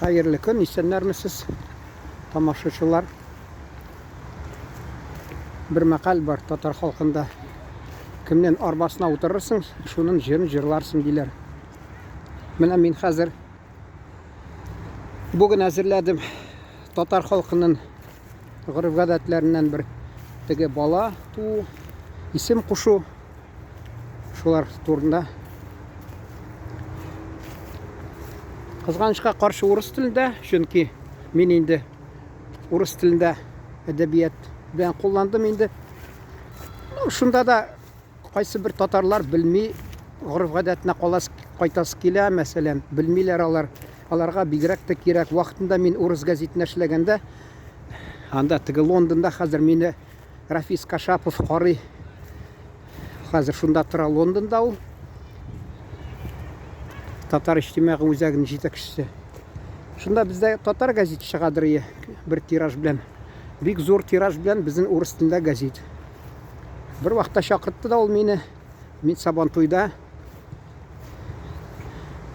Hayırlı gün, istenlermisiz tamашaçılar? Bir makal var Tatar halkında. Kimden arbasına oturursun, şunun jerini jırlarsın diler. Мен hazır. Bugün hazırladım. Tatar halkının gırıf gadetlerinden bir tege bala, isim kuşu. Şular turunda. Kızgançka karşı Urus tilinde, çünkü men indi Urus tilinde edebiyat bilen kullandım indi. Şunda da qaysı bir tatarlar bilmey, gırıf gadetine qaytası kile, meselen bilmeyler alarga bigrak da kirek. Vaqtında men Urus gazetine işlegende, anda tigi Londonda hazır meni Rafis Kashapov qarый. Hazır şunda tura Londonda ul. Tatar içtimai үзәгенең җитәкчесе. Шунда бездә татар газеты чыгадыр bir тираж белән. Бик зур тираж белән безнең урыс телендә газет. Bir вакытта чакыртты да ул мине. Мин Сабантуйда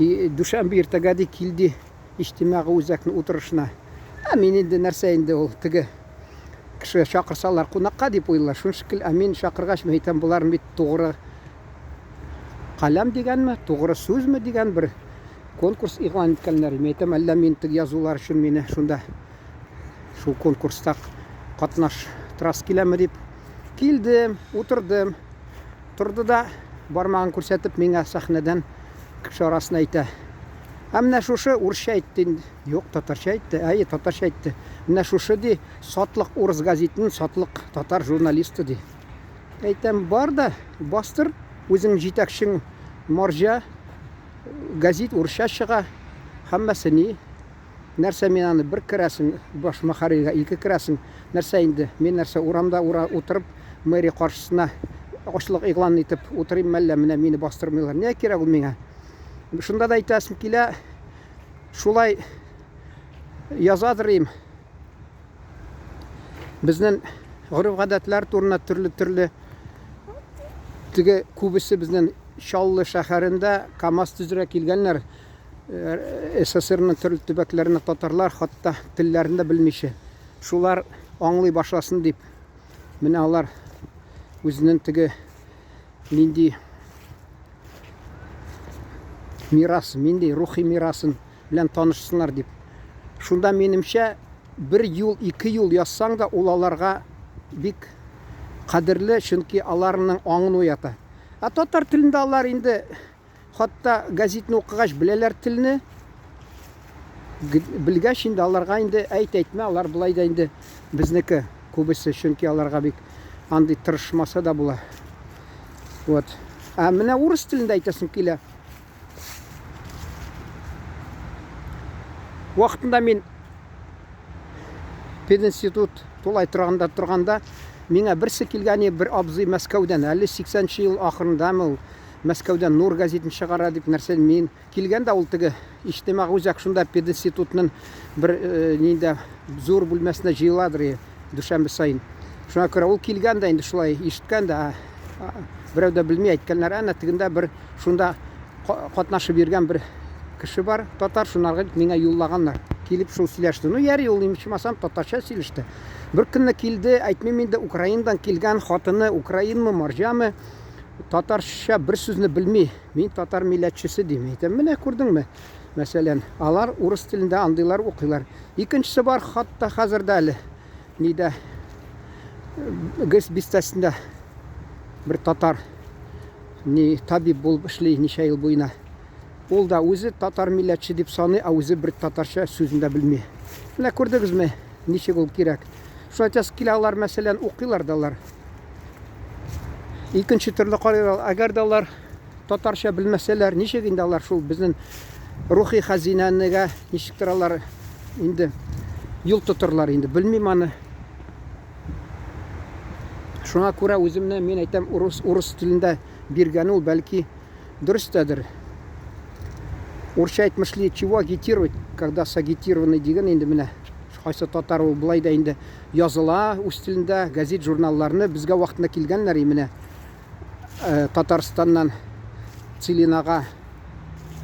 дүшәмбе иртәгә килде içtimai үзәкнең утырышына. Мин инде нәрсә инде ул теге кеше чакырсалар кунакка дип уйлар. Шуның шикел мин чакыргач мен әйтәм, булар бит тугры калам дигәнме, тугры сүзме дигән bir конкурс игълан иткәннәр. Мен әйтәм, әллә мин теге язулар өчен мине шунда шул конкурста катнаштырасы киләме дип килдем, утырдым. Торды да бармагын күрсәтеп миңа сәхнәдән кеше арасына әйтә. Менә шушы урысча әйтте. Юк, татарча әйтте. Татарча әйтте. Менә шушы ди Сатлык урыс газетының Сатлык татар журналисты ди. Әйтәм, бар да бастыр. Үзең җитәкчең марҗа газет урысча чыга. Һәммәсе ни? Нәрсә мен аны бер керәсең, баш мөхәрриргә ике керәсең. Нәрсә инде? Мен нәрсә урамда утырып, мэрия каршысына ачлык игълан итеп утырыйм, мәллә менә мине бастырмыйлар. Не кирәк ул миңа? Шунда да әйтәсем килә, шулай язадырым. Безнең гырыф гадәтләр турында төрле теге күбесе безнең Чаллы шәһәрендә КамАЗ төзерә килгәннәр. СССРның төрле төбәкләренә татарлар, хатта телләрен дә белмичә. Шулар аңлый башласын дип, менә алар үзенең теге нинди мирас, нинди рухи мирасын белән танышсыннар дип. Шунда минемчә bir ел, 2 ел язсаң да ул аларга бик кадерле, чөнки аларның аңын уята. Татар телендә алар инде хатта газетны укыгач беләләр телне. Белгәч инде аларга инде әйтмә, алар булай да инде безнеке күбесе, чөнки аларга бик андый тырышмаса да була. Вот. Менә урыс телендә әйтәсем килә. Вакытында мин пединститут тулай торганда миңа берсе килгән, bir абзый Мәскәүдән, 80 ел ахырындамы Мәскәүдән Нур газетін чыгара дип нәрсә мин килгән дә ул теге içtimai үзәк шунда пединститутның bir нинди зур бүлмәсенә җыеладыр дүшәмбе сайын. Шуңа күрә ул килгән дә инде шулай ишеткән дә берәү дә белми әйткәннәр. Әнә тегендә bir шунда катнашып йөргән bir кеше бар, татар, шунарга миңа юллаганнар. Килеп шул сөйләште. Яри ул нимчмасам татарча сөйләште. Bir көнне килде, әйтмим инде Украинадан килгән хатыны, украинмы, марҗамы, татарча бер сүзне белми. Мин татар милләтчесе дим. Әйтәм, менә күрдеңме? Мәсәлән, алар урыс телендә андыйлар укыйлар. Икенчесе бар, хатта хәзердә әле нидә гыз бистәсендә bir татар табиб булып эшли ничә ел буена. Ул да үзе татар милләтче дип саный, үзе бер татарча сүзен дә белми. Менә күрдегезме, ничек ул кирәк? Шуңа тәс килә алар, мәсәлән, укыйлар да алар. Икенче төрле карыйлар, әгәр дә алар татарча белмәсәләр, ничек инде алар шул безнең рухи хәзинәнегә ничектер алар инде юл тотырлар инде, белмим аны. Шуңа күрә үземне мен әйтәм, урыс телендә биргән ул бәлки дөрестәдер. Урысча әйтмешли, чего агитировать, когда сагитированы дигән инде менә. Кайсы татар ул булай да инде языла үз телендә, газет журналларны безгә вакытында килгәннәр менә. Татарстаннан Целинага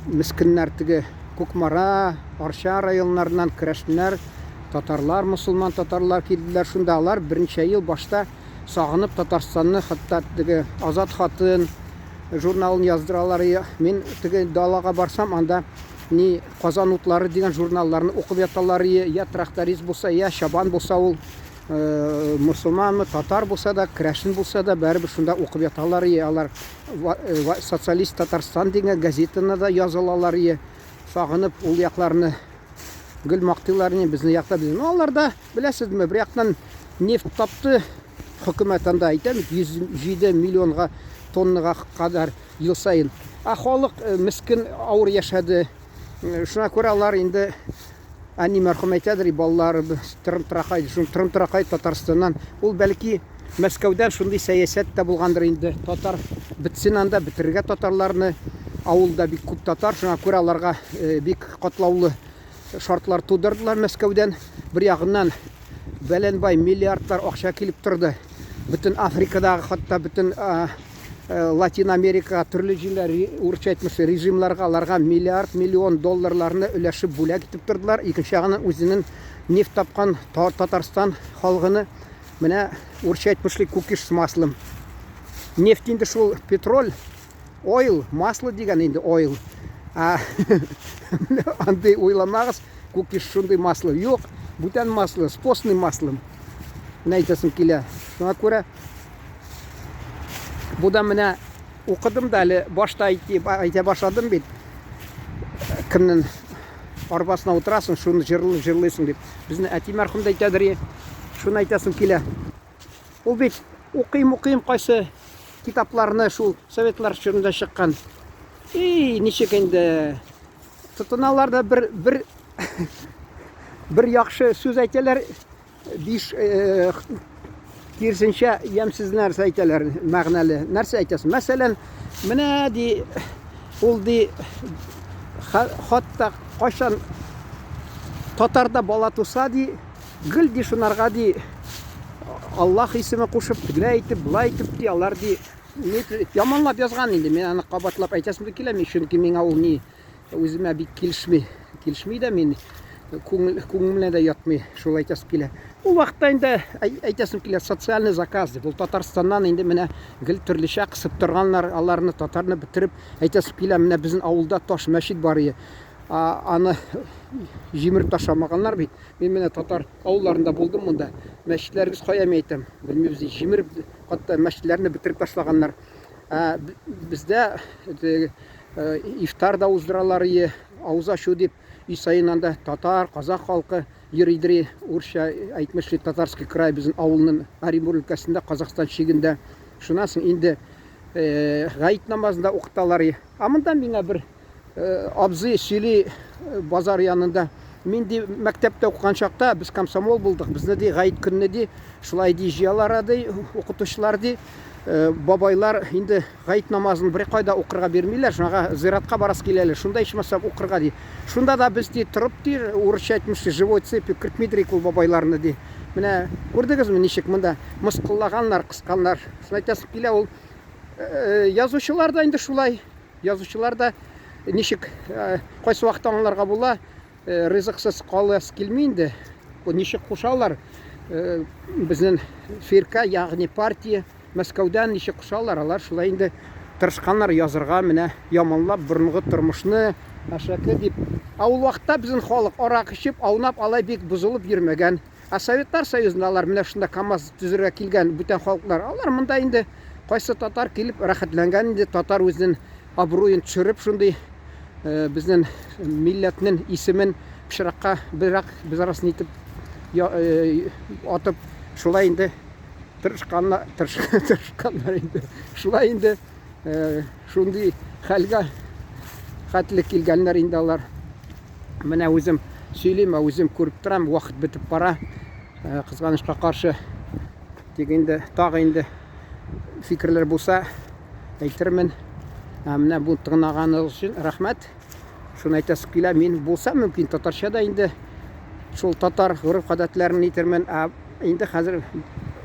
мискеннәр теге Кукмара, Арча районнарынан керәшнеләр, татарлар, мусулман татарлар килделәр. Шунда алар берничә ел башта сагынып Татарстанны, хатта теге Азат хатын журналын яздыралар. Мин теге далага барсам, анда ни Казан утлары дигән журналларны укып яталар. Я тракторист булса, я шабан булса, ул мусулманмы, татар булса да, керәшен булса да, бәрібір шунда укып яталар. Алар социалист Татарстан дигән газетаны да язалалар. Сагынып ул якларны гел мактыйлар, безне якта без. Алар да беләсезме, бер яктан нефт тапты, хөкүмәт анда әйтә, 107 миллионга тоннага кадәр ел сайын. Халык мискин авыр яшәде. Шуңа күрә алар инде әни мәрхүм әйтәдер, балалар Тырым-Таракай Татарстаннан. Ул бәлки Мәскәүдән шундый сәясәт тә булгандыр инде. Татар битсен анда, битергә татарларны. Авылда бик күп татар, шуңа күрә аларга бик катлаулы шартлар тудырдылар Мәскәүдән. Бер ягыннан бәләнбай миллиардлар акча килеп торды. Бөтен Африкадагы, хатта бөтен Латин Америка төрле җирләр урысча әйтмәсә режимларга, аларга миллион долларларны өләшеп бүләк итеп тордылар. Икенче ягыннан үзенең нефт тапкан Татарстан халкыны менә урысча әйтмәшлек кукиш с маслом. Нефть инде шул петроль, oil, масло дигән инде oil. Андый уйламагыз, кукиш шундый масло юк, бүтән масло, с постным маслом. Әйтәсем килә. Шуңа күрә бу да менә укыдым да әле башта әйтә башладым бит. Кемнең арбасына утырасың, шуны җырлыйсың дип. Безне әти мәрхүм дә әйтәдер. Шуны әйтәсем килә. Ул бит укыйм кайсы китапларны шул советлар чорында чыккан. Ничек инде тотыналар да бер яхшы сүз әйтәләр, биш кирсенчә ямсыз нәрсә әйтәләр, мәгънәле нәрсә әйтәсен. Мәсәлән, менә ди ул ди хатта кайчан татарда бала туса ди, гел ди шунарга ди Аллаһ исеме кушып, тегеләй итеп, булай итеп ди, алар ди яманлап язган инде. Мен аны кабатлап әйтәсем килә, чөнки миңа ул ни үземә бик килешми дә, мин күңелемә дә ятмый, шул әйтәсем килә. Ул вакытта инде әйтәсем килә, социальный заказ дип, ул Татарстаннан инде менә гел төрлечә кысып торганнар, аларны татарны битереп әйтәсем килә, менә безнең авылда таш мәчет бар иде. Аны җимереп ташламаганнар бит. Мин менә татар авылларында булдым монда. Мәчетләрбез кая әйтәм, белмибез, җимереп хатта мәчетләрне битереп ташлаганнар. Бездә ифтар да уздыралар, авыз ачу дип, үй сайын анда татар, казак халкы йөридер, урысча әйтмешли Татарский край безнең авылның Оренбург өлкәсендә, Казакстан чигендә. Шуннан соң инде гаит намазында укыталар. Монда миңа бер абзый сөйли базар янында. Мин ди мәктәптә укыган чакта без комсомол булдык. Безне ди гаит көнне ди шулай ди җыялар ди, укытучылар ди. Бабайлар инде гаит намазын бер кайда укырга бирмиләр, шуңа зиратка барасы киләләр. Шунда ичмәсә укырга ди. Шунда да без ди торып ди, урысча әйтмешли живой цепи кертмидер ул бабайларны ди. Менә күрдегезме ничек монда мыскыллаганнар, кысканнар. Шуны әйтәсем килә, ул язучылар да инде шулай. Язучылар да ничек кайсы вакытта аңларга була, ризыксыз каласы килми инде. Ничек кушалар безнең фирка, ягъни партия Мәскәүдән ничек кушалар, алар шулай инде тырышканнар язырга, менә яманлап борынгы тормышны ашакы дип. Ул вакытта безнең халык арак ичеп, аунап, алай бик бузылып йөрмәгән. Советтар Союзында алар менә шунда КАМАЗ төзергә килгән бүтән халыклар. Алар монда инде кайсы татар килеп рәхәтләнгән инде, татар үзенең абруен төшереп шундый безнең милләтнең исемен пычракка бирак без арасын итеп атып, шулай инде тырышканнар инде. Шулай инде шундый хәлгә хәтле килгәннәр инде алар. Менә үзем сөйлим, үзем күреп торам, вакыт бетеп бара. Кызганычка каршы дигәндә тагы инде фикерләр булса әйтермен. Менә бу тыңлаганыгыз өчен рәхмәт. Шуны әйтәсем килә, мин булса мөмкин татарча да инде шул татар гореф-гадәтләрен әйтермен. Инде хәзер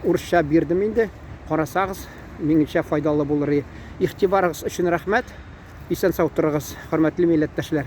урысча бирдем инде. Карасагыз, минемчә файдалы булыр. Игътибарыгыз өчен рәхмәт. Исән сау торыгыз, хөрмәтле милләттәшләр.